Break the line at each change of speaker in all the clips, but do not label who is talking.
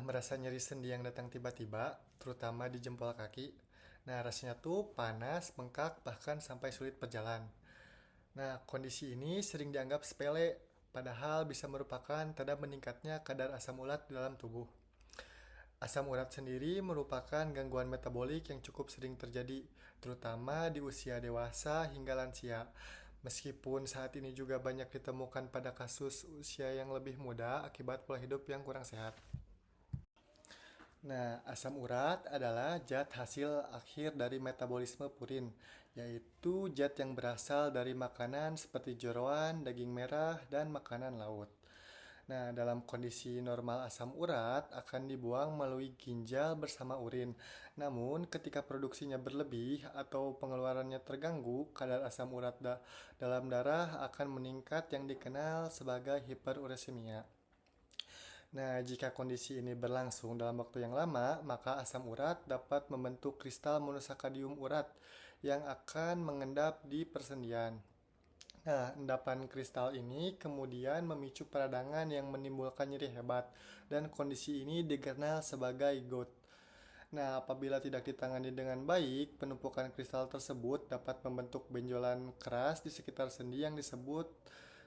merasa nyeri sendi yang datang tiba-tiba, terutama di jempol kaki? Nah, rasanya tuh panas, bengkak, bahkan sampai sulit berjalan. Nah, kondisi ini sering dianggap sepele, padahal bisa merupakan tanda meningkatnya kadar asam urat di dalam tubuh. Asam urat sendiri merupakan gangguan metabolik yang cukup sering terjadi, terutama di usia dewasa hingga lansia. Meskipun saat ini juga banyak ditemukan pada kasus usia yang lebih muda akibat pola hidup yang kurang sehat. Nah, asam urat adalah zat hasil akhir dari metabolisme purin, yaitu zat yang berasal dari makanan seperti jeroan, daging merah, dan makanan laut. Nah, dalam kondisi normal asam urat akan dibuang melalui ginjal bersama urin. Namun, ketika produksinya berlebih atau pengeluarannya terganggu, kadar asam urat dalam darah akan meningkat yang dikenal sebagai hiperuresemia. Nah, jika kondisi ini berlangsung dalam waktu yang lama, maka asam urat dapat membentuk kristal monosakarium urat yang akan mengendap di persendian. Nah, endapan kristal ini kemudian memicu peradangan yang menimbulkan nyeri hebat, dan kondisi ini dikenal sebagai gout. Nah, apabila tidak ditangani dengan baik, penumpukan kristal tersebut dapat membentuk benjolan keras di sekitar sendi yang disebut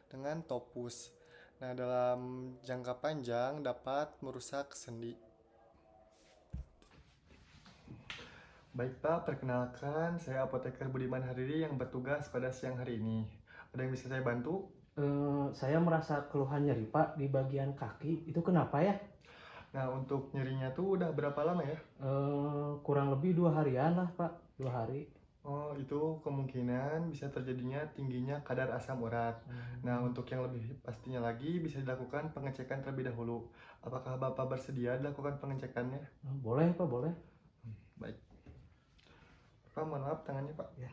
dengan topus. Nah, dalam jangka panjang dapat merusak sendi. Baik Pak, perkenalkan saya apoteker Budiman Hariri yang bertugas pada siang hari ini. Ada yang bisa saya bantu?
Saya merasa keluhan nyeri Pak di bagian kaki. Itu kenapa ya?
Nah, untuk nyerinya tuh udah berapa lama ya?
Kurang lebih 2 harian lah Pak. 2 hari.
Oh, itu kemungkinan bisa terjadinya tingginya kadar asam urat. Nah, untuk yang lebih pastinya lagi bisa dilakukan pengecekan terlebih dahulu. Apakah Bapak bersedia dilakukan pengecekannya?
Boleh Pak, boleh.
Baik. Pak, mohon maaf tangannya Pak.
Ya.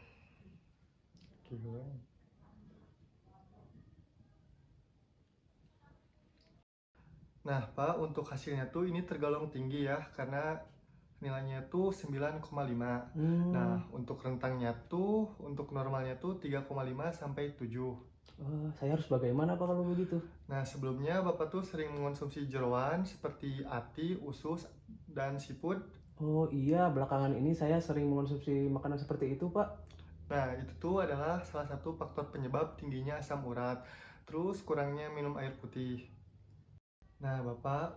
Oke. Nah, Pak, untuk hasilnya tuh ini tergolong tinggi ya, karena nilainya tuh 9,5. Nah, untuk rentangnya tuh, untuk normalnya tuh 3,5 sampai 7.
Saya harus bagaimana Pak kalau begitu?
Nah, sebelumnya Bapak tuh sering mengonsumsi jeroan seperti ati, usus, dan siput.
Oh iya, belakangan ini saya sering mengonsumsi makanan seperti itu Pak.
Nah, itu tuh adalah salah satu faktor penyebab tingginya asam urat. Terus kurangnya minum air putih. Nah, Bapak,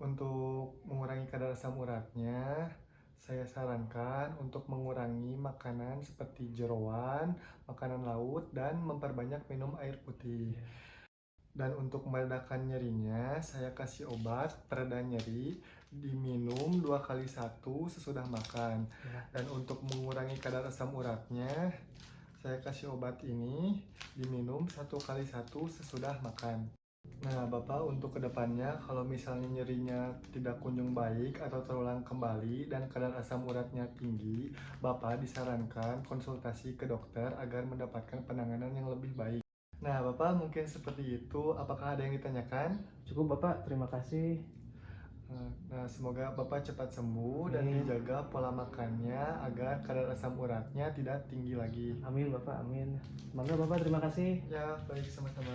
untuk mengurangi kadar asam uratnya, saya sarankan untuk mengurangi makanan seperti jeroan, makanan laut, dan memperbanyak minum air putih. Dan untuk meredakan nyerinya, saya kasih obat pereda nyeri diminum 2 kali 1 sesudah makan. Dan untuk mengurangi kadar asam uratnya, saya kasih obat ini diminum 1 kali 1 sesudah makan. Nah, Bapak untuk kedepannya kalau misalnya nyerinya tidak kunjung baik atau terulang kembali dan kadar asam uratnya tinggi, Bapak disarankan konsultasi ke dokter agar mendapatkan penanganan yang lebih baik. Nah, Bapak mungkin seperti itu. Apakah ada yang ditanyakan?
Cukup Bapak, terima kasih.
Nah, semoga Bapak cepat sembuh dan dijaga pola makannya agar kadar asam uratnya tidak tinggi lagi.
Amin Bapak, amin. Semoga Bapak, terima kasih.
Ya, baik sama-sama.